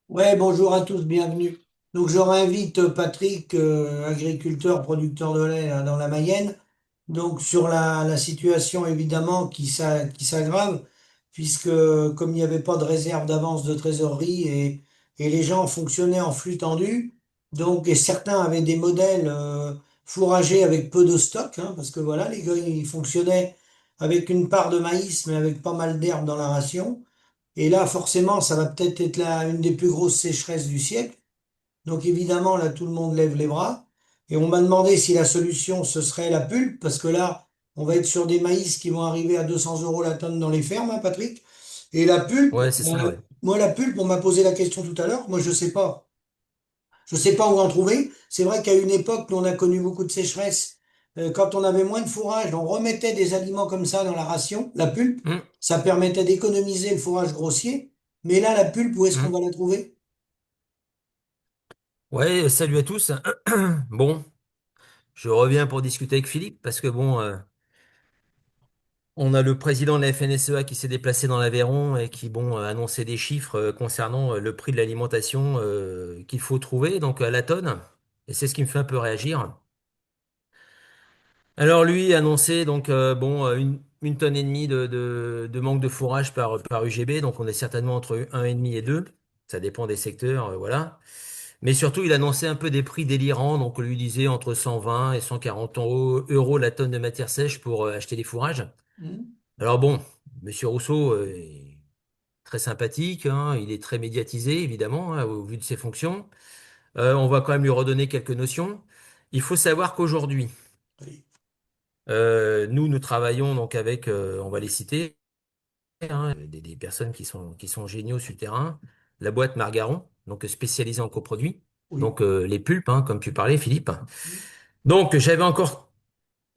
Ouais, bonjour à tous, bienvenue. Donc je réinvite Patrick, agriculteur, producteur de lait là, dans la Mayenne. Donc sur la situation évidemment qui s'aggrave, puisque comme il n'y avait pas de réserve d'avance de trésorerie et les gens fonctionnaient en flux tendu, donc et certains avaient des modèles fourragers avec peu de stock, hein, parce que voilà, les gars ils fonctionnaient avec une part de maïs mais avec pas mal d'herbe dans la ration. Et là, forcément, ça va peut-être être une des plus grosses sécheresses du siècle. Donc évidemment, là, tout le monde lève les bras. Et on m'a demandé si la solution, ce serait la pulpe, parce que là, on va être sur des maïs qui vont arriver à 200 euros la tonne dans les fermes, hein, Patrick. Et la pulpe, Ouais, c'est ça, ouais. moi, la pulpe, on m'a posé la question tout à l'heure. Moi, je sais pas. Je sais pas où en trouver. C'est vrai qu'à une époque, nous, on a connu beaucoup de sécheresse. Quand on avait moins de fourrage, on remettait des aliments comme ça dans la ration, la pulpe. Hum, Ça permettait d'économiser le fourrage grossier. Mais là, la pulpe, où est-ce qu'on hum. va la trouver? Ouais, salut à tous. Bon, je reviens pour discuter avec Philippe parce que bon, on a le président de la FNSEA qui s'est déplacé dans l'Aveyron et qui bon a annoncé des chiffres concernant le prix de l'alimentation qu'il faut trouver donc à la tonne. Et c'est ce qui me fait un peu réagir. Alors lui a annoncé donc bon une tonne et demie de manque de fourrage par UGB, donc on est certainement entre un et demi et 2. Ça dépend des secteurs, voilà. Mais surtout, il annonçait un peu des prix délirants. Donc, on lui disait entre 120 et 140 euros la tonne de matière sèche pour acheter des fourrages. Hmm. Alors bon, Monsieur Rousseau est très sympathique, hein, il est très médiatisé, évidemment, hein, au vu de ses fonctions. On va quand même lui redonner quelques notions. Il faut savoir qu'aujourd'hui, Oui. nous travaillons donc avec, on va les citer, hein, des personnes qui sont géniaux sur le terrain. La boîte Margaron, donc spécialisée en coproduits. Oui. Donc les pulpes, hein, comme tu parlais, Philippe. Donc, j'avais encore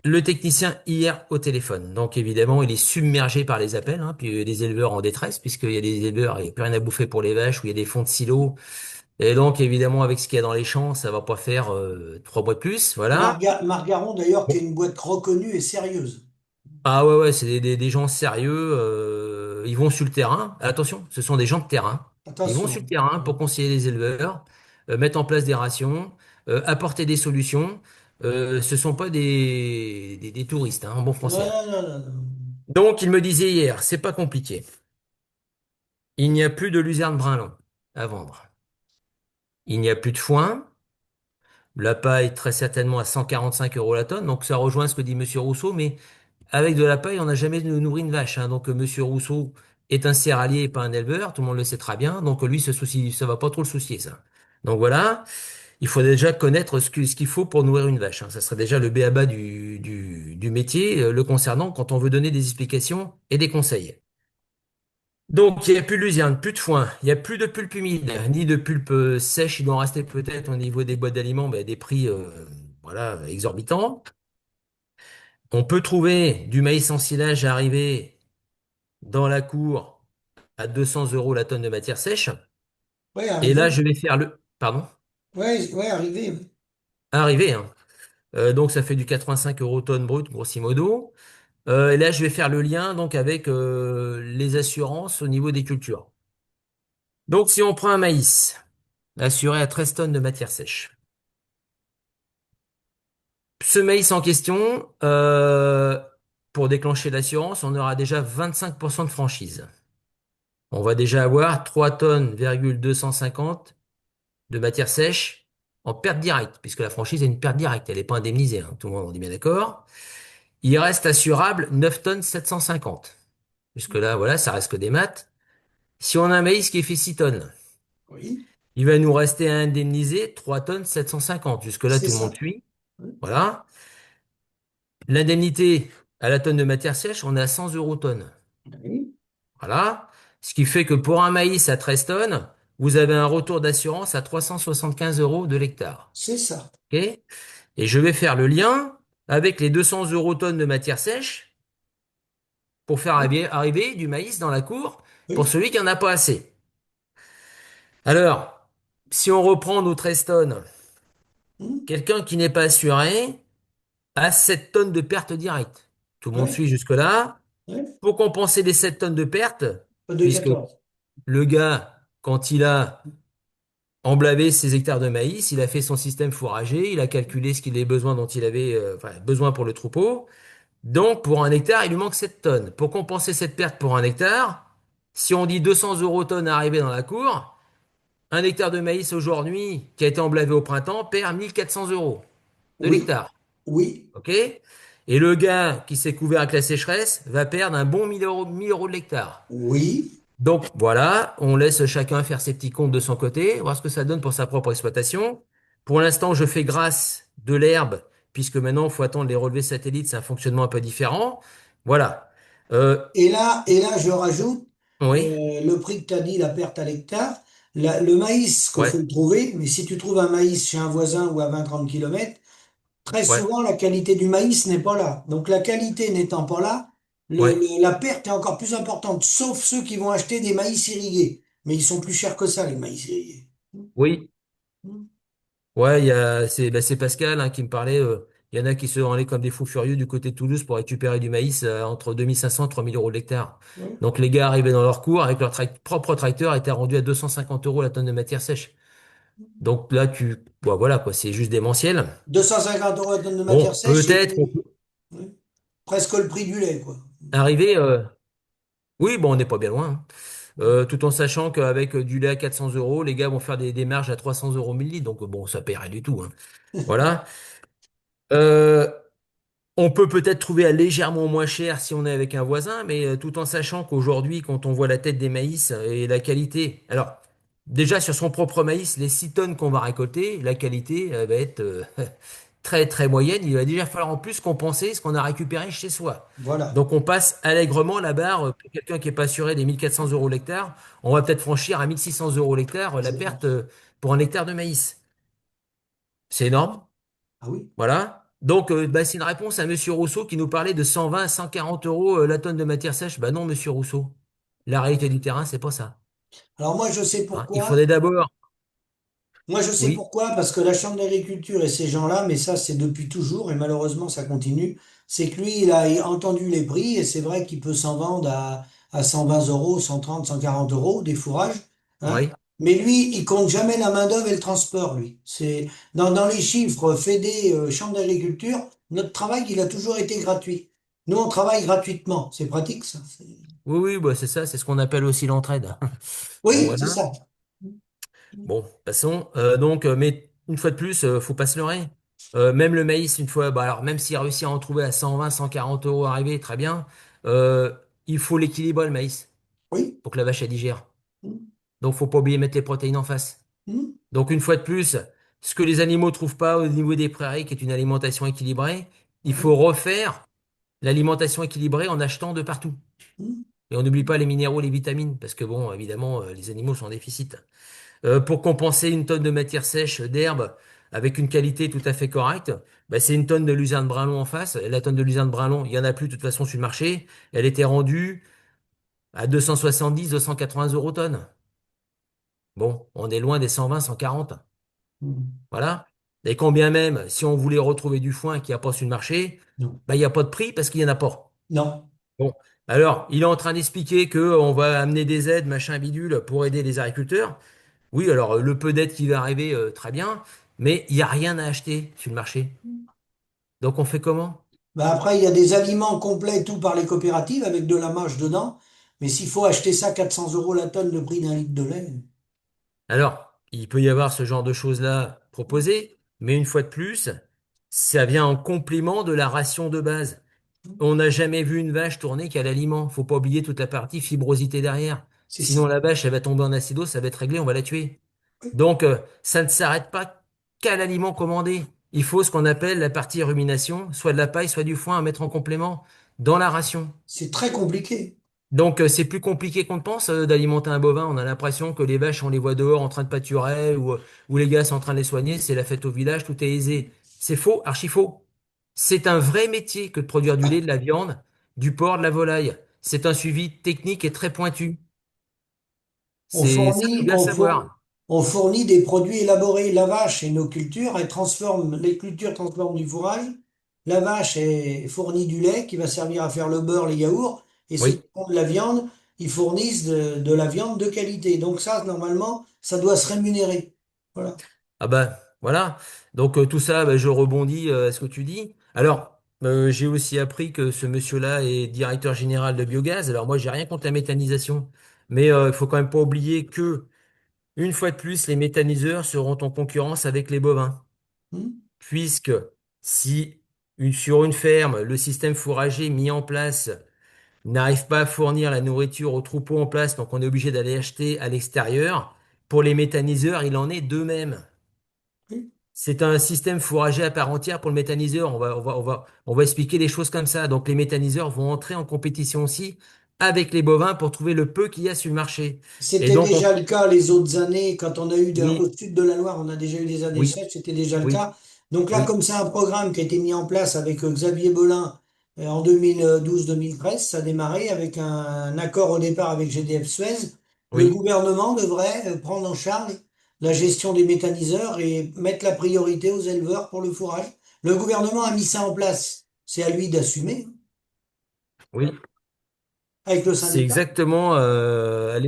le technicien hier au téléphone. Donc, évidemment, il est submergé par les appels, hein, puis les éleveurs en détresse, puisqu'il y a des éleveurs, il n'y a plus rien à bouffer pour les vaches, où il y a des fonds de silos. Et donc, évidemment, avec ce qu'il y a dans les champs, ça va pas faire 3 mois de plus, voilà. Margaron, d'ailleurs, qui est Bon. une boîte reconnue et sérieuse. Ah ouais, ouais, c'est des gens sérieux, ils vont sur le terrain. Attention, ce sont des gens de terrain. Ils vont sur le Attention. terrain pour conseiller les éleveurs, mettre en place des rations, apporter des solutions. Ce sont pas des touristes, hein, en bon Non, français. non, non, non, non. Donc, il me disait hier, c'est pas compliqué. Il n'y a plus de luzerne brun à vendre. Il n'y a plus de foin. La paille, très certainement à 145 euros la tonne. Donc, ça rejoint ce que dit Monsieur Rousseau, mais avec de la paille, on n'a jamais nourri une vache, hein. Donc, Monsieur Rousseau est un céréalier et pas un éleveur. Tout le monde le sait très bien. Donc, lui, ce souci, ça va pas trop le soucier, ça. Donc, voilà. Il faut déjà connaître ce qu'il faut pour nourrir une vache, hein. Ça serait déjà le b.a.-ba du métier, le concernant quand on veut donner des explications et des conseils. Donc, il n'y a plus de luzerne, plus de foin, il n'y a plus de pulpe humide, ni de pulpe sèche. Il doit en rester peut-être au niveau des boîtes d'aliments, mais à des prix voilà, exorbitants. On peut trouver du maïs en silage arrivé dans la cour à 200 euros la tonne de matière sèche. Ouais, Et là, arrivé. je vais faire le... Pardon? Ouais, ouais, arrivé. Oui. Arrivé, hein. Donc, ça fait du 85 euros tonne brute, grosso modo. Et là, je vais faire le lien donc avec les assurances au niveau des cultures. Donc, si on prend un maïs assuré à 13 tonnes de matière sèche, ce maïs en question, pour déclencher l'assurance, on aura déjà 25% de franchise. On va déjà avoir 3 tonnes, 250 de matière sèche en perte directe, puisque la franchise est une perte directe, elle n'est pas indemnisée, hein, tout le monde, on est bien d'accord. Il reste assurable 9 tonnes 750. Jusque-là, voilà, ça reste que des maths. Si on a un maïs qui fait 6 tonnes, Oui, il va nous rester à indemniser 3 tonnes 750. Jusque-là, c'est tout le monde ça. suit. Oui. Voilà. L'indemnité à la tonne de matière sèche, on est à 100 euros tonne. Oui, Voilà. Ce qui fait que pour un maïs à 13 tonnes, vous avez un retour d'assurance à 375 euros de l'hectare. c'est ça. OK? Et je vais faire le lien avec les 200 euros tonnes de matière sèche pour faire Oui, arriver du maïs dans la cour pour oui. celui qui en a pas assez. Alors, si on reprend nos 13 tonnes, Hmm. quelqu'un qui n'est pas assuré a 7 tonnes de perte directe. Tout le monde Ouais, suit jusque-là. ouais. Pour compenser les 7 tonnes de perte, Pas de puisque 14. le gars, quand il a emblavé ses hectares de maïs, il a fait son système fourrager, il a calculé ce qu'il avait besoin dont il avait enfin, besoin pour le troupeau. Donc, pour un hectare, il lui manque 7 tonnes. Pour compenser cette perte pour un hectare, si on dit 200 euros tonnes arrivés dans la cour, un hectare de maïs aujourd'hui, qui a été emblavé au printemps, perd 1400 euros de Oui, l'hectare. oui, OK? Et le gars qui s'est couvert avec la sécheresse va perdre un bon 1000 euros de l'hectare. oui. Donc voilà, on laisse chacun faire ses petits comptes de son côté, voir ce que ça donne pour sa propre exploitation. Pour l'instant, je fais grâce de l'herbe, puisque maintenant, il faut attendre les relevés satellites, c'est un fonctionnement un peu différent. Voilà. Euh, Et là, je rajoute oui, le prix que tu as dit, la perte à l'hectare, le maïs qu'il ouais, faut le trouver, mais si tu trouves un maïs chez un voisin ou à 20-30 kilomètres, très ouais, souvent la qualité du maïs n'est pas là. Donc la qualité n'étant pas là, ouais, la perte est encore plus importante, sauf ceux qui vont acheter des maïs irrigués. Mais ils sont plus chers que ça, les maïs irrigués. oui. Ouais, c'est Pascal hein, qui me parlait. Il y en a qui se rendaient comme des fous furieux du côté de Toulouse pour récupérer du maïs entre 2500 et 3000 euros de l'hectare. Oui. Donc les gars arrivaient dans leur cours avec leur propre tracteur, étaient rendus à 250 euros la tonne de matière sèche. Donc là, bon, voilà quoi, c'est juste démentiel. 250 € la tonne de matière Bon, sèche, peut-être qu'on peut oui, presque le prix du lait, quoi. arriver. Oui, bon, on n'est pas bien loin, hein. Tout en sachant qu'avec du lait à 400 euros, les gars vont faire des marges à 300 euros millilitres. Donc bon, ça paie rien du tout, hein. Voilà. Euh, On peut peut-être trouver à légèrement moins cher si on est avec un voisin, mais tout en sachant qu'aujourd'hui, quand on voit la tête des maïs et la qualité, alors déjà sur son propre maïs, les 6 tonnes qu'on va récolter, la qualité va être très très moyenne. Il va déjà falloir en plus compenser ce qu'on a récupéré chez soi. Voilà, Donc on passe allègrement la barre pour quelqu'un qui est pas assuré des 1400 euros l'hectare, on va peut-être franchir à 1600 euros l'hectare la c'est bon. perte pour un hectare de maïs. C'est énorme. Ah oui. Voilà. Donc, bah, c'est une réponse à Monsieur Rousseau qui nous parlait de 120 à 140 euros la tonne de matière sèche. Bah non, Monsieur Rousseau. La réalité du terrain, c'est pas ça. Alors moi, je sais Hein. Il pourquoi. faudrait d'abord. Moi, je sais Oui, pourquoi, parce que la Chambre d'agriculture et ces gens-là, mais ça, c'est depuis toujours, et malheureusement, ça continue, c'est que lui, il a entendu les prix, et c'est vrai qu'il peut s'en vendre à 120 €, 130, 140 € des fourrages, hein. oui, Mais lui, il compte jamais la main-d'œuvre et le transport, lui. C'est, dans les chiffres Fédé, Chambre d'agriculture, notre travail, il a toujours été gratuit. Nous, on travaille gratuitement. C'est pratique, ça. oui, oui, bah, c'est ça, c'est ce qu'on appelle aussi l'entraide. Bon, Oui, c'est voilà. ça. Bon, passons. Donc, mais une fois de plus, faut pas se leurrer. Même le maïs, une fois, bah, alors même s'il réussit à en trouver à 120, 140 euros arrivé, très bien. Euh, il faut l'équilibrer, le maïs, Oui. pour que la vache elle digère. Donc, faut pas oublier de mettre les protéines en face. Mhm. Donc une fois de plus, ce que les animaux trouvent pas au niveau des prairies, qui est une alimentation équilibrée, il faut refaire l'alimentation équilibrée en achetant de partout. Mhm. Et on n'oublie pas les minéraux, les vitamines, parce que bon, évidemment, les animaux sont en déficit. Pour compenser une tonne de matière sèche d'herbe avec une qualité tout à fait correcte, bah, c'est une tonne de luzerne brun-long en face. La tonne de luzerne brun-long, il y en a plus de toute façon sur le marché. Elle était rendue à 270, 280 euros tonne. Bon, on est loin des 120, 140. Mhm. Voilà. Et quand bien même, si on voulait retrouver du foin qui a pas sur le marché, Non. bah, il n'y a pas de prix parce qu'il n'y en a pas. Non. Bon. Alors, il est en train d'expliquer que on va amener des aides, machin bidule, pour aider les agriculteurs. Oui, alors, le peu d'aide qui va arriver, très bien, mais il n'y a rien à acheter sur le marché. Donc, on fait comment? Ben après, il y a des aliments complets, tout par les coopératives, avec de la marge dedans. Mais s'il faut acheter ça 400 € la tonne, le prix d'un litre de lait. Alors, il peut y avoir ce genre de choses-là proposées, mais une fois de plus, ça vient en complément de la ration de base. On n'a jamais vu une vache tourner qu'à l'aliment. Faut pas oublier toute la partie fibrosité derrière. C'est ça. Sinon, la vache, elle va tomber en acidose, ça va être réglé, on va la tuer. Donc, ça ne s'arrête pas qu'à l'aliment commandé. Il faut ce qu'on appelle la partie rumination, soit de la paille, soit du foin à mettre en complément dans la ration. C'est très compliqué. Donc, c'est plus compliqué qu'on ne pense d'alimenter un bovin. On a l'impression que les vaches, on les voit dehors en train de pâturer ou les gars sont en train de les soigner. C'est la fête au village, tout est aisé. C'est faux, archi faux. C'est un vrai métier que de produire du lait, de la viande, du porc, de la volaille. C'est un suivi technique et très pointu. On C'est ça, faut fournit, bien le savoir. on fournit des produits élaborés. La vache et nos cultures, elles transforment, les cultures transforment du fourrage. La vache fournit du lait qui va servir à faire le beurre, les yaourts. Et ceux qui Oui. font de la viande, ils fournissent de la viande de qualité. Donc ça, normalement, ça doit se rémunérer. Voilà. Ah bah voilà. Donc tout ça, bah, je rebondis à ce que tu dis. Alors, j'ai aussi appris que ce monsieur-là est directeur général de biogaz. Alors moi, j'ai rien contre la méthanisation, mais il faut quand même pas oublier que une fois de plus, les méthaniseurs seront en concurrence avec les bovins, Hmm. puisque si sur une ferme, le système fourrager mis en place n'arrive pas à fournir la nourriture aux troupeaux en place, donc on est obligé d'aller acheter à l'extérieur. Pour les méthaniseurs, il en est de même. Oui. C'est un système fourrager à part entière pour le méthaniseur. On va expliquer les choses comme ça. Donc, les méthaniseurs vont entrer en compétition aussi avec les bovins pour trouver le peu qu'il y a sur le marché. Et C'était donc, déjà le cas les autres années, quand on a eu au oui, sud de la Loire, on a déjà eu des années oui, sèches, c'était déjà le oui, cas. Donc là, oui, comme c'est un programme qui a été mis en place avec Xavier Belin en 2012-2013, ça a démarré avec un accord au départ avec GDF Suez. Le oui, gouvernement devrait prendre en charge la gestion des méthaniseurs et mettre la priorité aux éleveurs pour le fourrage. Le gouvernement a mis ça en place. C'est à lui d'assumer, hein, oui. avec le C'est syndicat. exactement à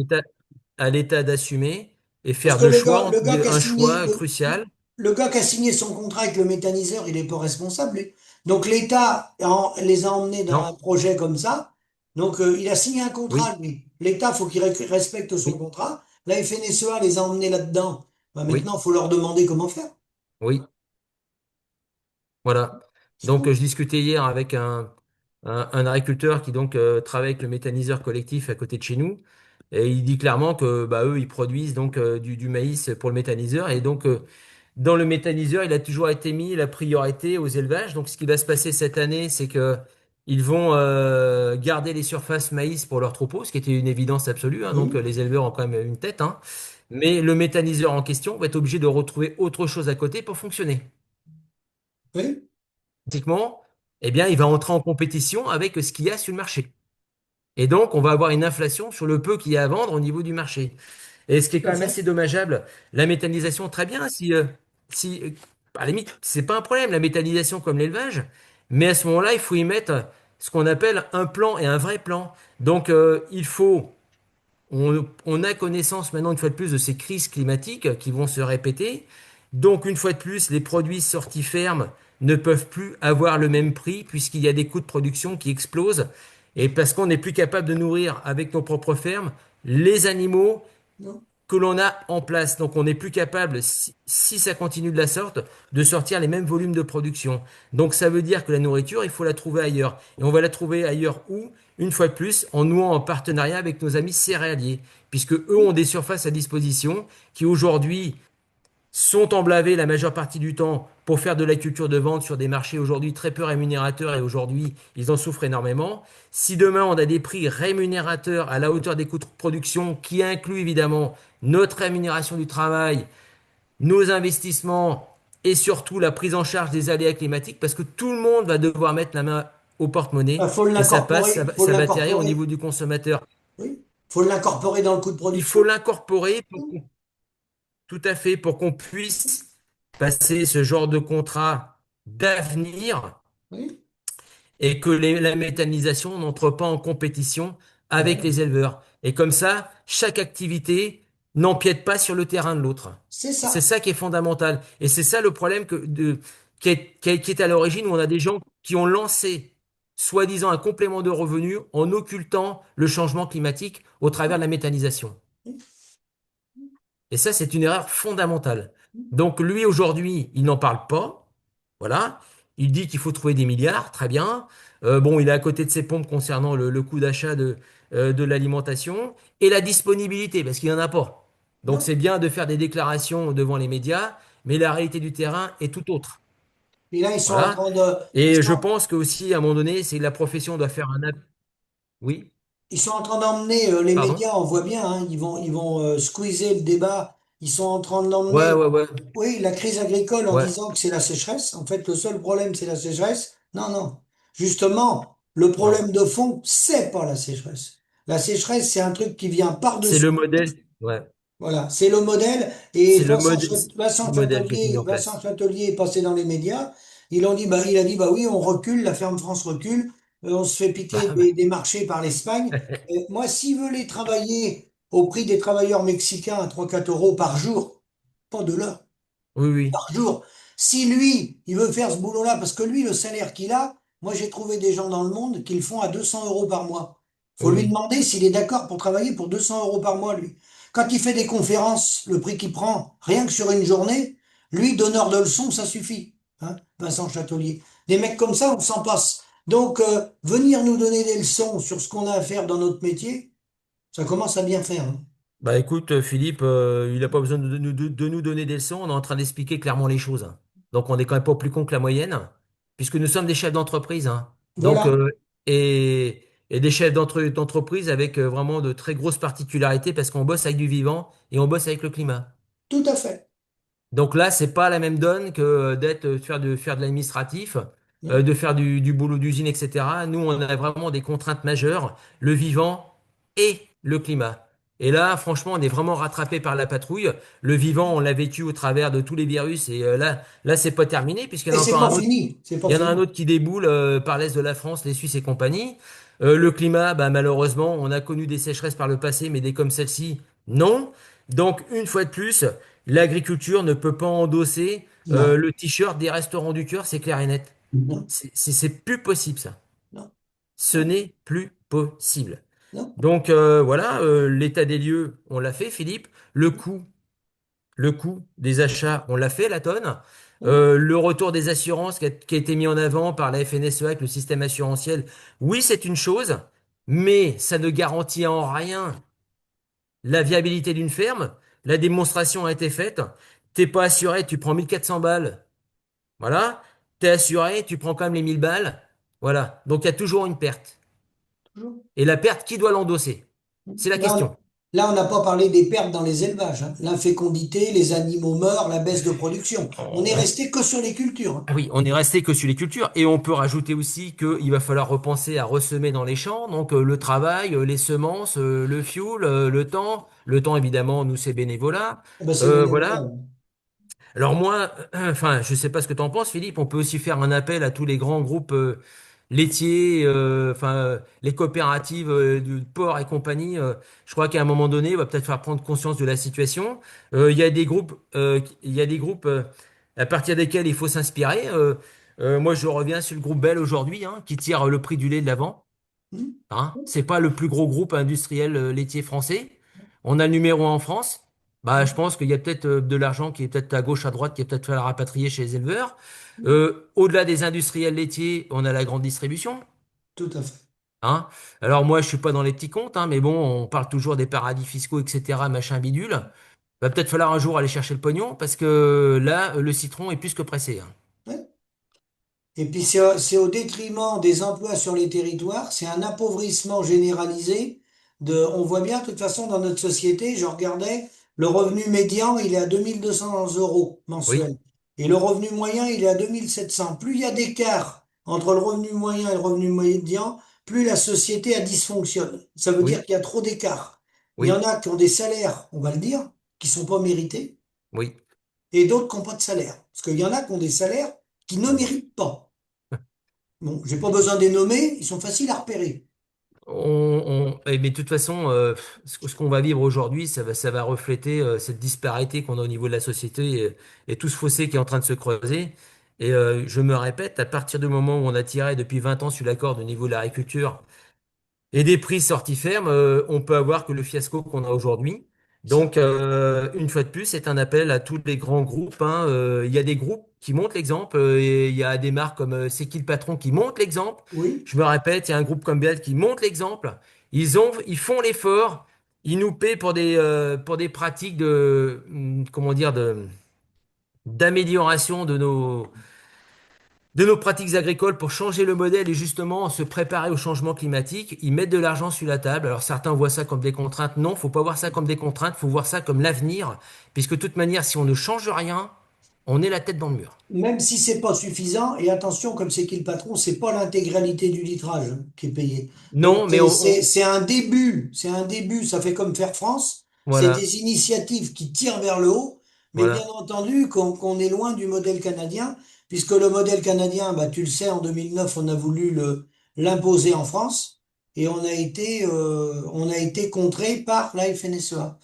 l'État d'assumer et Parce faire que deux choix, le gars qui a un signé, choix crucial. le gars qui a signé son contrat avec le méthaniseur, il n'est pas responsable, lui. Donc l'État les a emmenés dans un Non, projet comme ça. Donc il a signé un contrat, oui, lui. L'État, faut qu'il respecte son oui, contrat. La FNSEA les a emmenés là-dedans. Bah, oui, maintenant, il faut leur demander comment faire. oui. Voilà. C'est Donc, tout. je discutais hier avec un agriculteur qui donc travaille avec le méthaniseur collectif à côté de chez nous. Et il dit clairement que bah, eux, ils produisent donc du maïs pour le méthaniseur. Et donc, dans le méthaniseur, il a toujours été mis la priorité aux élevages. Donc, ce qui va se passer cette année, c'est que ils vont garder les surfaces maïs pour leurs troupeaux, ce qui était une évidence absolue, hein. Donc, Oui, les éleveurs ont quand même une tête, hein. Mais le méthaniseur en question va être obligé de retrouver autre chose à côté pour fonctionner. oui, Automatiquement, eh bien, il va entrer en compétition avec ce qu'il y a sur le marché. Et donc, on va avoir une inflation sur le peu qu'il y a à vendre au niveau du marché. Et ce qui est tout quand à même fait. assez dommageable, la méthanisation, très bien, à la limite, c'est pas un problème, la méthanisation comme l'élevage, mais à ce moment-là, il faut y mettre ce qu'on appelle un plan et un vrai plan. Donc, il faut on a connaissance maintenant, une fois de plus, de ces crises climatiques qui vont se répéter. Donc, une fois de plus, les produits sortis fermes ne peuvent plus avoir le même prix puisqu'il y a des coûts de production qui explosent. Et parce qu'on n'est plus capable de nourrir avec nos propres fermes les animaux Non. que l'on a en place. Donc on n'est plus capable, si ça continue de la sorte, de sortir les mêmes volumes de production. Donc ça veut dire que la nourriture, il faut la trouver ailleurs. Et on va la trouver ailleurs où? Une fois de plus, en nouant en partenariat avec nos amis céréaliers, puisque eux ont des surfaces à disposition qui aujourd'hui sont emblavés la majeure partie du temps pour faire de la culture de vente sur des marchés aujourd'hui très peu rémunérateurs et aujourd'hui ils en souffrent énormément. Si demain on a des prix rémunérateurs à la hauteur des coûts de production qui incluent évidemment notre rémunération du travail, nos investissements et surtout la prise en charge des aléas climatiques parce que tout le monde va devoir mettre la main au porte-monnaie Il faut et ça passe, l'incorporer, faut ça va atterrir au niveau l'incorporer. du consommateur. Oui, faut l'incorporer dans le coût de Il faut production. l'incorporer tout à fait pour qu'on puisse passer ce genre de contrat d'avenir Oui, et que la méthanisation n'entre pas en compétition avec voilà. les éleveurs. Et comme ça, chaque activité n'empiète pas sur le terrain de l'autre. C'est C'est ça. ça qui est fondamental. Et c'est ça le problème qui est à l'origine où on a des gens qui ont lancé soi-disant un complément de revenus en occultant le changement climatique au travers de la méthanisation. Et ça, c'est une erreur fondamentale. Donc lui, aujourd'hui, il n'en parle pas. Voilà. Il dit qu'il faut trouver des milliards. Très bien. Bon, il est à côté de ses pompes concernant le coût d'achat de l'alimentation et la disponibilité, parce qu'il n'en a pas. Donc Non. c'est bien de faire des déclarations devant les médias, mais la réalité du terrain est tout autre. Et là, Voilà. ils Et je sont, pense que aussi, à un moment donné, c'est que la profession doit faire Oui, ils sont en train d'emmener les pardon? médias, on voit bien, hein, ils vont squeezer le débat. Ils sont en train de Ouais, l'emmener, ouais, ouais. oui, la crise agricole en Ouais. disant que c'est la sécheresse. En fait, le seul problème, c'est la sécheresse. Non, non. Justement, le Non. problème de fond, c'est pas la sécheresse. La sécheresse, c'est un truc qui vient C'est par-dessus. le modèle. Ouais. Voilà, c'est le modèle. Et C'est le modèle qui a été mis en Vincent place. Châtelier est passé dans les médias. Il a dit, bah oui, on recule, la ferme France recule, on se fait piquer Bah, des marchés par l'Espagne. Moi, s'ils veulent les travailler au prix des travailleurs mexicains à 3 4 euros par jour, pas de l'heure, Oui, oui, par jour. Si lui, il veut faire ce boulot-là, parce que lui, le salaire qu'il a, moi j'ai trouvé des gens dans le monde qui le font à 200 euros par mois. Faut oui, lui oui. demander s'il est d'accord pour travailler pour 200 euros par mois, lui. Quand il fait des conférences, le prix qu'il prend, rien que sur une journée, lui, donneur de leçons, ça suffit. Hein, Vincent Châtelier. Des mecs comme ça, on s'en passe. Donc, venir nous donner des leçons sur ce qu'on a à faire dans notre métier, ça commence à bien faire. Hein. Bah écoute, Philippe, il n'a pas besoin de nous donner des leçons, on est en train d'expliquer clairement les choses. Donc on est quand même pas plus con que la moyenne, puisque nous sommes des chefs d'entreprise, hein. Donc, Voilà, et des chefs d'entreprise avec vraiment de très grosses particularités, parce qu'on bosse avec du vivant et on bosse avec le climat. tout à fait. Donc là, c'est pas la même donne que faire de l'administratif, Non, de faire du boulot d'usine, etc. Nous, on a vraiment des contraintes majeures, le vivant et le climat. Et là, franchement, on est vraiment rattrapé par la patrouille. Le vivant, on l'a vécu au travers de tous les virus, et là, c'est pas terminé puisqu'il y et en a c'est encore pas un autre. fini, c'est pas Il y en a un fini. autre qui déboule par l'est de la France, les Suisses et compagnie. Le climat, bah, malheureusement, on a connu des sécheresses par le passé, mais des comme celle-ci, non. Donc, une fois de plus, l'agriculture ne peut pas endosser Non, le t-shirt des restaurants du cœur, c'est clair et net. non, C'est plus possible, ça. non, Ce non, n'est plus possible. non. Donc, voilà, l'état des lieux, on l'a fait, Philippe. Le coût, le coût des achats, on l'a fait, la tonne. Non. Le retour des assurances qui a été mis en avant par la FNSEA avec le système assurantiel, oui, c'est une chose, mais ça ne garantit en rien la viabilité d'une ferme. La démonstration a été faite. T'es pas assuré, tu prends 1400 balles. Voilà. T'es assuré, tu prends quand même les 1000 balles. Voilà. Donc il y a toujours une perte. Toujours. Et la perte, qui doit l'endosser? C'est la Là, question. là, on n'a pas parlé des pertes dans les élevages. Hein. L'infécondité, les animaux meurent, la baisse de production. On est resté que sur les cultures. Hein. Ah oui, on est resté que sur les cultures et on peut rajouter aussi qu'il va falloir repenser à ressemer dans les champs, donc le travail, les semences, le fuel, le temps. Le temps, évidemment, nous, c'est bénévolat. Ah ben, c'est bénévolat. Voilà. Alors moi, enfin, je sais pas ce que tu en penses, Philippe. On peut aussi faire un appel à tous les grands groupes laitiers, les coopératives du porc et compagnie. Je crois qu'à un moment donné, on va peut-être faire prendre conscience de la situation. Il y a des groupes à partir desquels il faut s'inspirer. Moi, je reviens sur le groupe Bell aujourd'hui, hein, qui tire le prix du lait de l'avant. Hum, Hein. C'est pas le plus gros groupe industriel laitier français. On a le numéro 1 en France. Bah, je hum, pense qu'il y a peut-être de l'argent qui est peut-être à gauche, à droite, qui est peut-être fait à rapatrier chez les éleveurs. hum. Au-delà des industriels laitiers, on a la grande distribution. Tout à fait. Hein. Alors moi, je suis pas dans les petits comptes, hein, mais bon, on parle toujours des paradis fiscaux, etc., machin bidule. Va peut-être falloir un jour aller chercher le pognon parce que là, le citron est plus que pressé. Hein. Ouais. Et puis c'est au détriment des emplois sur les territoires, c'est un appauvrissement généralisé on voit bien de toute façon dans notre société, je regardais, le revenu médian, il est à 2200 euros Oui, mensuels. Et le revenu moyen, il est à 2700. Plus il y a d'écart entre le revenu moyen et le revenu médian, plus la société a dysfonctionne. Ça veut dire oui, qu'il y a trop d'écart. Il y en oui, a qui ont des salaires, on va le dire, qui sont pas mérités, oui. et d'autres qui n'ont pas de salaire. Parce qu'il y en a qui ont des salaires qui ne méritent pas. Bon, j'ai pas besoin de les nommer, ils sont faciles à repérer. Mais de toute façon, ce qu'on va vivre aujourd'hui, ça va refléter cette disparité qu'on a au niveau de la société et tout ce fossé qui est en train de se creuser. Et je me répète, à partir du moment où on a tiré depuis 20 ans sur la corde au niveau de l'agriculture, et des prix sortis fermes, on peut avoir que le fiasco qu'on a aujourd'hui. Ça, Donc, une fois de plus, c'est un appel à tous les grands groupes. Hein. Il y a des groupes qui montrent l'exemple, et il y a des marques comme C'est qui le patron qui montrent l'exemple. oui, Je me répète, il y a un groupe comme Biel qui montre l'exemple. Ils font l'effort. Ils nous paient pour des pratiques comment dire, d'amélioration de nos pratiques agricoles pour changer le modèle et justement se préparer au changement climatique. Ils mettent de l'argent sur la table. Alors certains voient ça comme des contraintes. Non, faut pas voir ça comme des contraintes, faut voir ça comme l'avenir, puisque de toute manière, si on ne change rien, on est la tête dans le mur. même si c'est pas suffisant, et attention, comme c'est qui le patron, c'est pas l'intégralité du litrage hein, qui est payé. Donc Non, mais c'est un début, ça fait comme Faire France, c'est voilà, des initiatives qui tirent vers le haut, mais bien voilà. entendu qu'on est loin du modèle canadien, puisque le modèle canadien, bah, tu le sais, en 2009, on a voulu l'imposer en France, et on a été contré par la FNSEA.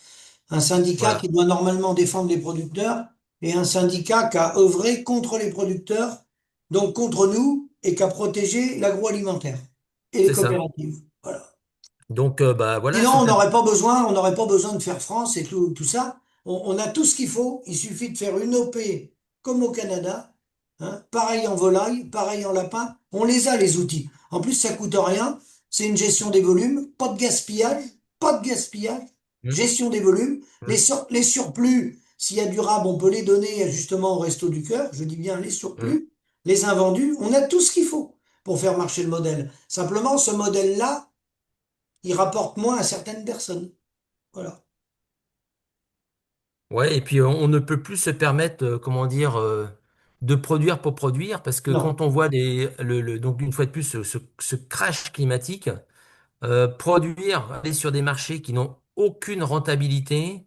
Un syndicat qui Voilà, doit normalement défendre les producteurs et un syndicat qui a œuvré contre les producteurs, donc contre nous, et qui a protégé l'agroalimentaire et les c'est ça. coopératives. Voilà. Donc, bah voilà, Sinon, on n'aurait pas besoin de faire France et tout ça. On a tout ce qu'il faut. Il suffit de faire une OP comme au Canada, hein, pareil en volaille, pareil en lapin. On les a, les outils. En plus, ça coûte rien. C'est une gestion des volumes, pas de gaspillage, pas de gaspillage, Hmm, gestion des volumes. hmm, Les surplus, s'il y a du rab, on peut les donner justement au Resto du Cœur. Je dis bien les hmm. surplus, les invendus. On a tout ce qu'il faut pour faire marcher le modèle. Simplement, ce modèle-là, il rapporte moins à certaines personnes. Voilà. Ouais, et puis on ne peut plus se permettre, comment dire, de produire pour produire, parce que Non. quand on voit donc une fois de plus ce crash climatique, produire, aller sur des marchés qui n'ont aucune rentabilité,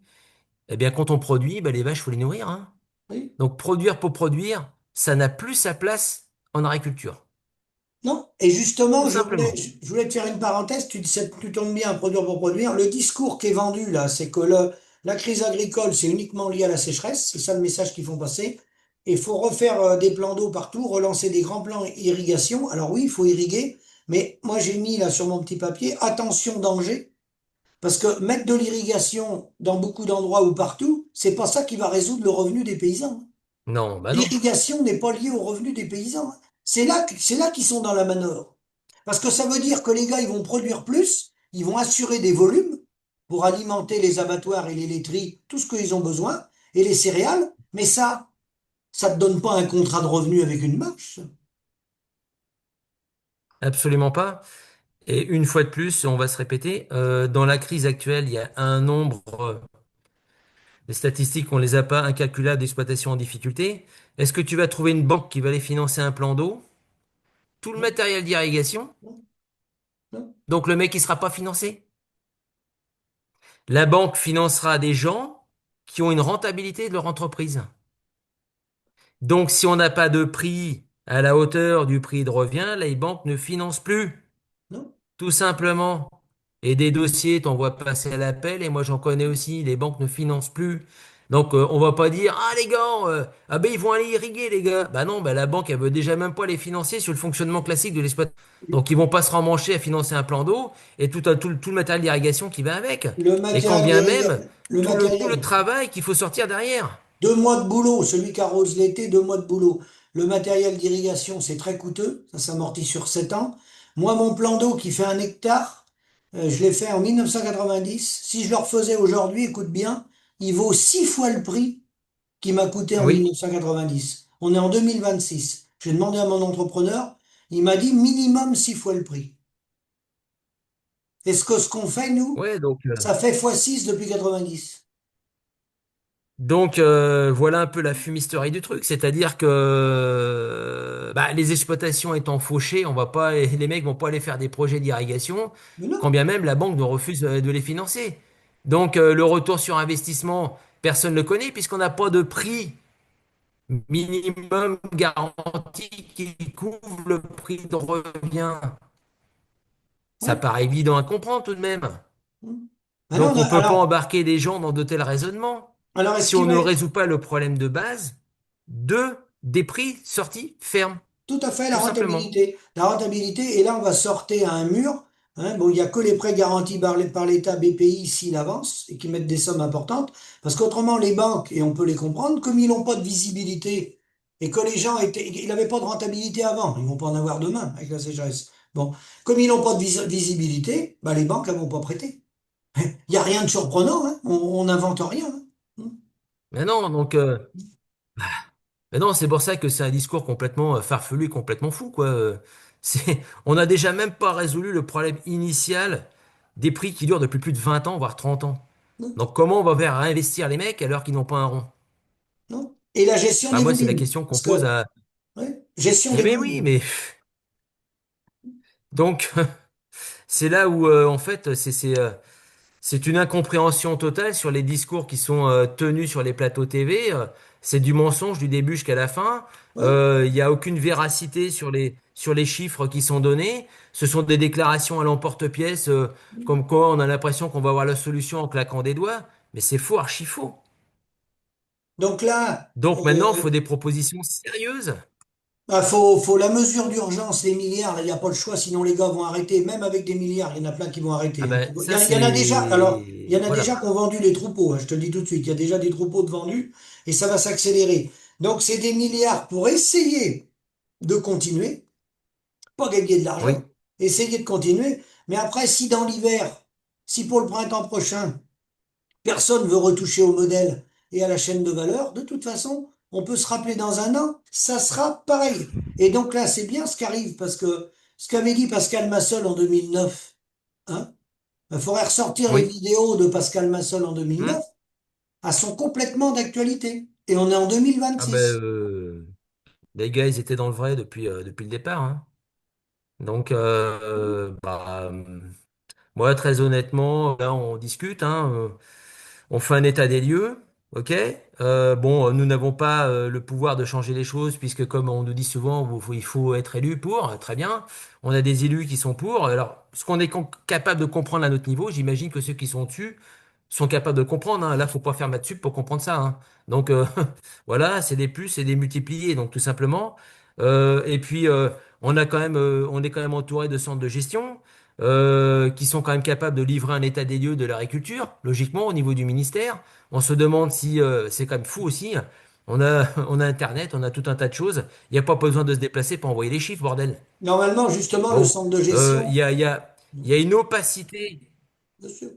eh bien quand on produit, bah, les vaches, faut les nourrir, hein. Oui. Donc produire pour produire, ça n'a plus sa place en agriculture, Non. Et justement, tout simplement. je voulais te faire une parenthèse. Tu tombes bien, produire pour produire. Le discours qui est vendu là, c'est que la crise agricole, c'est uniquement lié à la sécheresse. C'est ça le message qu'ils font passer. Et il faut refaire des plans d'eau partout, relancer des grands plans irrigation. Alors oui, il faut irriguer. Mais moi, j'ai mis là sur mon petit papier, attention, danger. Parce que mettre de l'irrigation dans beaucoup d'endroits ou partout, c'est pas ça qui va résoudre le revenu des paysans. Non, bah non. L'irrigation n'est pas liée au revenu des paysans, hein. C'est là qu'ils sont dans la manœuvre. Parce que ça veut dire que les gars, ils vont produire plus, ils vont assurer des volumes pour alimenter les abattoirs et les laiteries, tout ce qu'ils ont besoin, et les céréales, mais ça te donne pas un contrat de revenu avec une marge. Absolument pas. Et une fois de plus, on va se répéter, dans la crise actuelle, il y a un nombre de statistiques, on les a pas, incalculables d'exploitation en difficulté. Est-ce que tu vas trouver une banque qui va aller financer un plan d'eau, tout le Non, matériel d'irrigation, non, non, donc le mec il sera pas financé? La banque financera des gens qui ont une rentabilité de leur entreprise. Donc si on n'a pas de prix à la hauteur du prix de revient, les banques ne financent plus. non, Tout simplement. Et des dossiers, t'en vois passer à l'appel, et moi j'en connais aussi, les banques ne financent plus. Donc on va pas dire, ah les gars, ah ben ils vont aller irriguer les gars. Bah non, bah la banque elle veut déjà même pas les financer sur le fonctionnement classique de l'exploitation. Donc ils vont pas se remmancher à financer un plan d'eau et tout le matériel d'irrigation qui va avec. le Et quand matériel bien même le tout le matériel. travail qu'il faut sortir derrière. 2 mois de boulot, celui qui arrose l'été, 2 mois de boulot. Le matériel d'irrigation, c'est très coûteux, ça s'amortit sur 7 ans. Moi, mon plan d'eau qui fait 1 hectare, je l'ai fait en 1990. Si je le refaisais aujourd'hui, écoute bien, il vaut 6 fois le prix qui m'a coûté en Oui. 1990. On est en 2026. J'ai demandé à mon entrepreneur, il m'a dit minimum 6 fois le prix. Et ce qu'on fait, nous, Ouais, donc. ça fait x6 depuis 90. Donc voilà un peu la fumisterie du truc, c'est-à-dire que bah, les exploitations étant fauchées, on va pas, les mecs vont pas aller faire des projets d'irrigation, Mais non, quand bien même la banque nous refuse de les financer. Donc le retour sur investissement, personne ne le connaît puisqu'on n'a pas de prix minimum garanti qui couvre le prix de revient. Ça ouais. paraît évident à comprendre tout de même. Maintenant, Donc on peut pas embarquer des gens dans de tels raisonnements alors est-ce si qu'il on va, ne résout pas le problème de base des prix sortis fermes, tout à fait, la tout simplement. rentabilité. La rentabilité, et là, on va sortir à un mur. Hein. Bon, il n'y a que les prêts garantis par l'État BPI s'il avance et qui mettent des sommes importantes. Parce qu'autrement, les banques, et on peut les comprendre, comme ils n'ont pas de visibilité et que les gens étaient, ils n'avaient pas de rentabilité avant, ils vont pas en avoir demain avec la sécheresse. Bon, comme ils n'ont pas de visibilité, bah, les banques, elles vont pas prêter. Il n'y a rien de surprenant, hein. On n'invente rien, hein. Mais non, donc, mais non, c'est pour ça que c'est un discours complètement farfelu, complètement fou, quoi. On n'a déjà même pas résolu le problème initial des prix qui durent depuis plus de 20 ans, voire 30 ans. Non, Donc, comment on va faire réinvestir les mecs alors qu'ils n'ont pas un rond? non. Et la gestion Bah, des moi, c'est la volumes. question qu'on Parce pose que, à. ouais, gestion Eh des ben oui, volumes. mais donc, c'est là où, en fait, c'est une incompréhension totale sur les discours qui sont tenus sur les plateaux TV. C'est du mensonge du début jusqu'à la fin. Ouais. Il n'y a aucune véracité sur les chiffres qui sont donnés. Ce sont des déclarations à l'emporte-pièce, comme quoi on a l'impression qu'on va avoir la solution en claquant des doigts. Mais c'est faux, archi faux. Donc là, Donc maintenant, il faut des propositions sérieuses. faut la mesure d'urgence, les milliards, il n'y a pas le choix, sinon les gars vont arrêter. Même avec des milliards, il y en a plein qui vont Ah arrêter, hein. ben ça Il y en a déjà, alors, il y c'est en a déjà voilà. qui ont vendu les troupeaux, hein, je te le dis tout de suite. Il y a déjà des troupeaux de vendus et ça va s'accélérer. Donc, c'est des milliards pour essayer de continuer, pas gagner de Oui. l'argent, essayer de continuer. Mais après, si dans l'hiver, si pour le printemps prochain, personne veut retoucher au modèle et à la chaîne de valeur. De toute façon, on peut se rappeler dans un an, ça sera pareil. Et donc là, c'est bien ce qui arrive parce que ce qu'avait dit Pascal Massol en 2009, hein, il faudrait ressortir les Oui. vidéos de Pascal Massol en Hmm. 2009, elles sont complètement d'actualité. Et on est en Ah ben 2026. les gars, ils étaient dans le vrai depuis le départ, hein. Donc moi très honnêtement, là on discute, hein. On fait un état des lieux, ok? Bon, nous n'avons pas le pouvoir de changer les choses, puisque comme on nous dit souvent, il faut être élu pour, très bien. On a des élus qui sont pour. Alors, ce qu'on est capable de comprendre à notre niveau, j'imagine que ceux qui sont dessus sont capables de comprendre, hein. Là, faut pas faire maths sup pour comprendre ça, hein. Donc, voilà, c'est des plus et des multipliés, donc tout simplement. Et puis, on est quand même entouré de centres de gestion qui sont quand même capables de livrer un état des lieux de l'agriculture, logiquement, au niveau du ministère. On se demande si c'est quand même fou aussi. On a Internet, on a tout un tas de choses. Il n'y a pas besoin de se déplacer pour envoyer les chiffres, bordel. Normalement, justement, le Bon, centre de euh, il gestion, y a, il y a, il y a une opacité, bien sûr.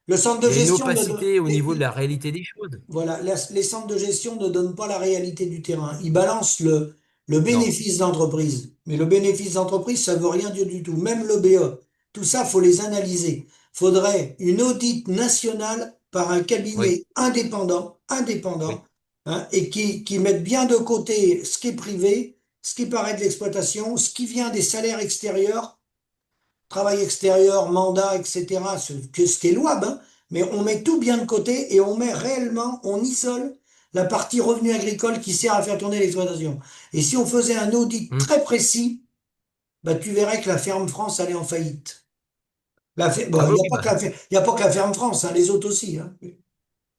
Le centre de il y a une gestion opacité au niveau de la réalité des choses. voilà, les centres de gestion ne donnent pas la réalité du terrain. Ils balancent le Non, bénéfice d'entreprise. Mais le bénéfice d'entreprise, ça veut rien dire du tout. Même l'OBE. Tout ça, faut les analyser. Faudrait une audite nationale par un oui, cabinet indépendant, oui. hein, et qui mette bien de côté ce qui est privé, ce qui paraît de l'exploitation, ce qui vient des salaires extérieurs, travail extérieur, mandat, etc., ce qui est louable, hein, mais on met tout bien de côté et on met réellement, on isole la partie revenu agricole qui sert à faire tourner l'exploitation. Et si on faisait un audit Hmm. très précis, bah, tu verrais que la ferme France allait en faillite. Ah Bon, il oui, n'y a oui, pas que il y a pas que la ferme France, hein, les autres aussi, hein.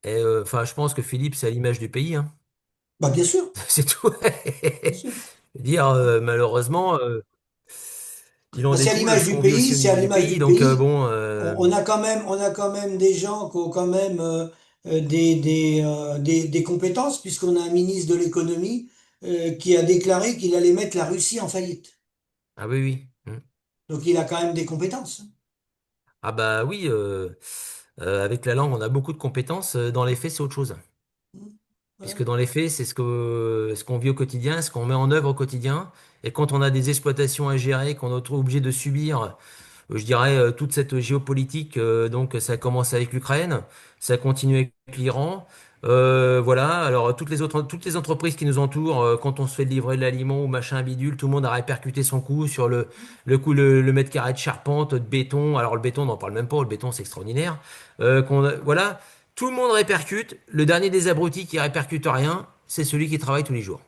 et, enfin, je pense que Philippe, c'est à l'image du pays, hein. Bah, bien sûr, C'est tout. bien sûr. Dire, malheureusement, il en Bah, c'est à découle l'image ce du qu'on vit pays, aussi au c'est à niveau du l'image pays. du Donc, pays. bon, On a quand même des gens qui ont quand même des compétences, puisqu'on a un ministre de l'économie qui a déclaré qu'il allait mettre la Russie en faillite. ah oui, oui. Hmm. Donc il a quand même des compétences. Ah bah oui, avec la langue, on a beaucoup de compétences. Dans les faits, c'est autre chose. Voilà. Puisque dans les faits, c'est ce qu'on vit au quotidien, ce qu'on met en œuvre au quotidien. Et quand on a des exploitations à gérer, qu'on est obligé de subir, je dirais, toute cette géopolitique, donc ça commence avec l'Ukraine, ça continue avec l'Iran. Voilà, alors toutes les entreprises qui nous entourent, quand on se fait livrer de l'aliment ou machin bidule, tout le monde a répercuté son coût sur le mètre carré de charpente, de béton. Alors le béton, on n'en parle même pas, le béton c'est extraordinaire. Voilà, tout le monde répercute. Le dernier des abrutis qui répercute rien, c'est celui qui travaille tous les jours.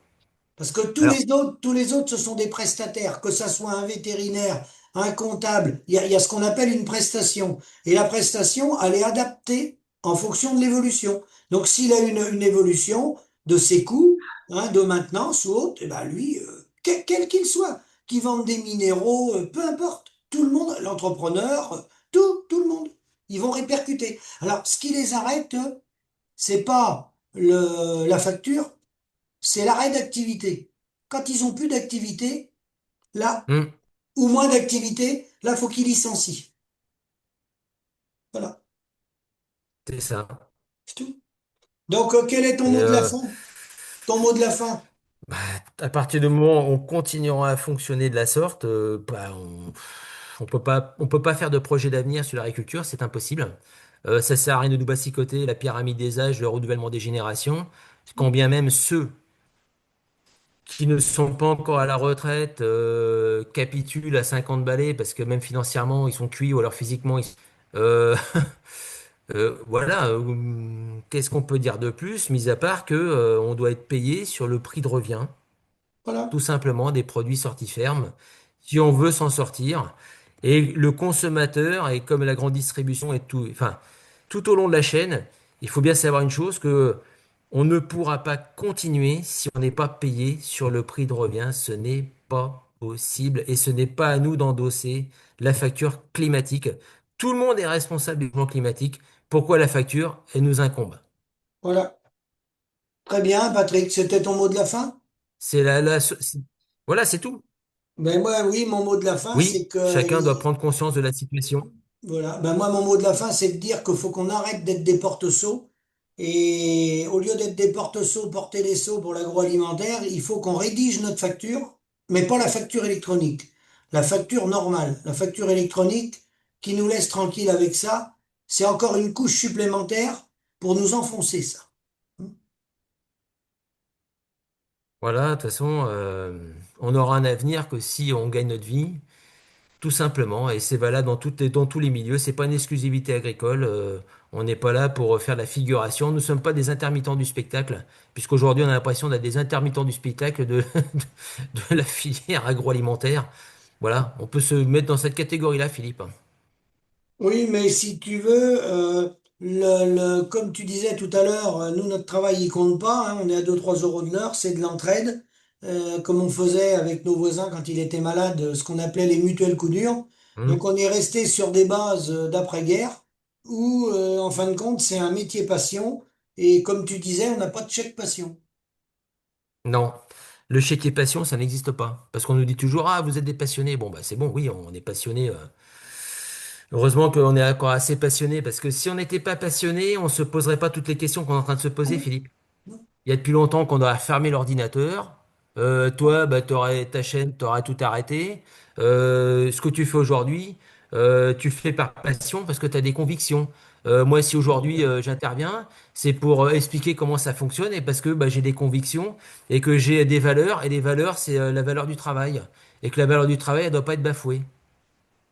Parce que Alors, tous les autres, ce sont des prestataires, que ça soit un vétérinaire, un comptable, il y a ce qu'on appelle une prestation. Et la prestation, elle est adaptée en fonction de l'évolution. Donc, s'il a une évolution de ses coûts, hein, de maintenance ou autre, eh ben lui, quel qu'il soit, qui vende des minéraux, peu importe, tout le monde, l'entrepreneur, tout le monde, ils vont répercuter. Alors, ce qui les arrête, c'est pas la facture, c'est l'arrêt d'activité. Quand ils ont plus d'activité, là, hum, ou moins d'activité, là, faut qu'ils licencient. Voilà, c'est ça. c'est tout. Donc, quel est ton Et mot de la fin? Ton mot de la fin? bah, à partir du moment où on continuera à fonctionner de la sorte, on peut pas faire de projet d'avenir sur l'agriculture, c'est impossible. Ça sert à rien de nous bassicoter la pyramide des âges, le renouvellement des générations, quand bien même ceux qui ne sont pas encore à la retraite capitulent à 50 balais parce que même financièrement ils sont cuits ou alors physiquement euh, voilà, qu'est-ce qu'on peut dire de plus, mis à part que on doit être payé sur le prix de revient, Voilà. tout simplement des produits sortis ferme, si on veut s'en sortir. Et le consommateur, et comme la grande distribution et tout, enfin, tout au long de la chaîne, il faut bien savoir une chose, que on ne pourra pas continuer si on n'est pas payé sur le prix de revient. Ce n'est pas possible et ce n'est pas à nous d'endosser la facture climatique. Tout le monde est responsable du changement climatique. Pourquoi la facture, elle nous incombe? Voilà. Très bien, Patrick, c'était ton mot de la fin? C'est voilà, c'est tout. Ben moi, oui, mon mot de la fin, c'est Oui, que chacun doit prendre conscience de la situation. voilà. Ben moi, mon mot de la fin, c'est de dire qu'il faut qu'on arrête d'être des porte-seaux. Et au lieu d'être des porte-seaux, porter les seaux pour l'agroalimentaire, il faut qu'on rédige notre facture, mais pas la facture électronique. La facture normale. La facture électronique qui nous laisse tranquille avec ça, c'est encore une couche supplémentaire pour nous enfoncer ça. Voilà, de toute façon, on aura un avenir que si on gagne notre vie. Tout simplement, et c'est valable dans tous les milieux, c'est pas une exclusivité agricole, on n'est pas là pour faire de la figuration, nous ne sommes pas des intermittents du spectacle, puisqu'aujourd'hui on a l'impression d'être des intermittents du spectacle de la filière agroalimentaire. Voilà, on peut se mettre dans cette catégorie-là, Philippe. Oui, mais si tu veux, comme tu disais tout à l'heure, nous, notre travail, il compte pas, hein, on est à 2 3 euros de l'heure, c'est de l'entraide, comme on faisait avec nos voisins quand il était malade, ce qu'on appelait les mutuelles coup dur. Donc Hmm. on est resté sur des bases d'après-guerre, où en fin de compte, c'est un métier passion, et comme tu disais, on n'a pas de chèque passion. Non, le chéquier passion, ça n'existe pas, parce qu'on nous dit toujours, ah, vous êtes des passionnés. Bon, bah c'est bon, oui, on est passionnés. Heureusement qu'on est encore assez passionnés, parce que si on n'était pas passionné, on se poserait pas toutes les questions qu'on est en train de se Ah poser, non, Philippe. non, Il y a depuis longtemps qu'on doit fermer l'ordinateur. Toi, bah, t'aurais ta chaîne, t'aurais tout arrêté. Ce que tu fais aujourd'hui, tu fais par passion parce que tu as des convictions. Moi, si aujourd'hui j'interviens, c'est pour expliquer comment ça fonctionne et parce que bah, j'ai des convictions et que j'ai des valeurs. Et les valeurs, c'est la valeur du travail. Et que la valeur du travail, elle doit pas être bafouée.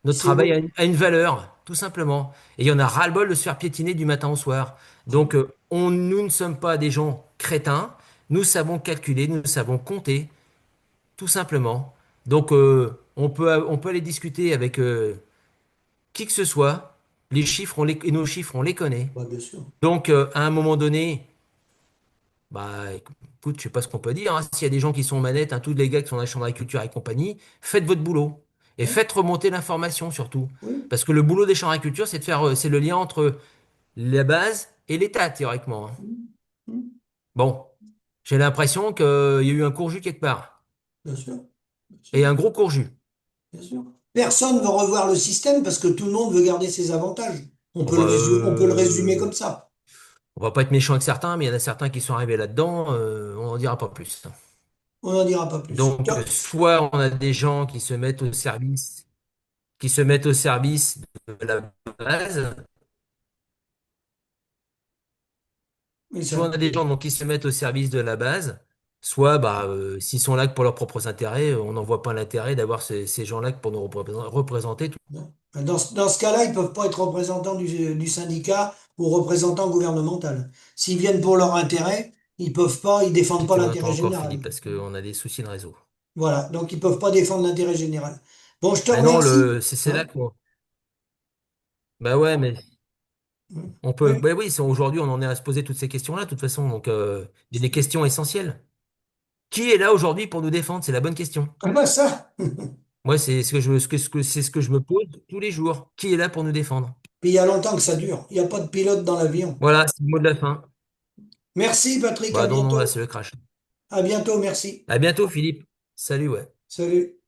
Notre c'est travail beau. a une valeur, tout simplement. Et il y en a ras-le-bol de se faire piétiner du matin au soir. Donc, nous ne sommes pas des gens crétins. Nous savons calculer, nous savons compter, tout simplement. Donc, on peut aller discuter avec qui que ce soit. Les chiffres, et nos chiffres, on les connaît. Ouais, bien sûr. Donc, à un moment donné, bah, écoute, je sais pas ce qu'on peut dire, hein. S'il y a des gens qui sont aux manettes, hein, tous les gars qui sont dans la chambre d'agriculture et compagnie, faites votre boulot. Et Ouais, faites remonter l'information surtout. oui, Parce que le boulot des chambres d'agriculture, c'est de faire, c'est le lien entre la base et l'État, théoriquement, hein. mm, mm, Bon, j'ai l'impression qu'il y a eu un court-jus quelque part. bien sûr, bien sûr. Et un gros court-jus. Bien sûr. Personne ne veut revoir le système parce que tout le monde veut garder ses avantages. Bon, bah, On peut le résumer comme ça. on va pas être méchant avec certains, mais il y en a certains qui sont arrivés là-dedans, on n'en dira pas plus. On n'en dira pas plus. Donc, Tiens, soit on a des gens qui se mettent au service de la base. mais ça, Soit on a des gens donc, qui se mettent au service de la base, soit bah, s'ils sont là que pour leurs propres intérêts, on n'en voit pas l'intérêt d'avoir ces gens-là que pour nous représenter. non. Dans ce cas-là, ils ne peuvent pas être représentants du syndicat ou représentants gouvernemental. S'ils viennent pour leur intérêt, ils peuvent pas, ils défendent pas Si on attend l'intérêt encore général. Philippe, parce qu'on a des soucis de réseau. Voilà, donc ils peuvent pas défendre l'intérêt général. Bon, je te Ah non, remercie. c'est Ouais. là qu'on. Bah ouais, mais on peut. Oui. Bah oui, aujourd'hui, on en est à se poser toutes ces questions-là, de toute façon. Donc, il y a des questions essentielles. Qui est là aujourd'hui pour nous défendre? C'est la bonne question. Ah bah ça. Moi, c'est ce que c'est ce que je me pose tous les jours. Qui est là pour nous défendre? Puis il y a longtemps que ça dure. Il n'y a pas de pilote dans l'avion. Voilà, c'est le mot de la fin. Merci Patrick, à Bah non, non, là, c'est bientôt. le crash. À bientôt, merci. À bientôt, Philippe. Salut, ouais. Salut.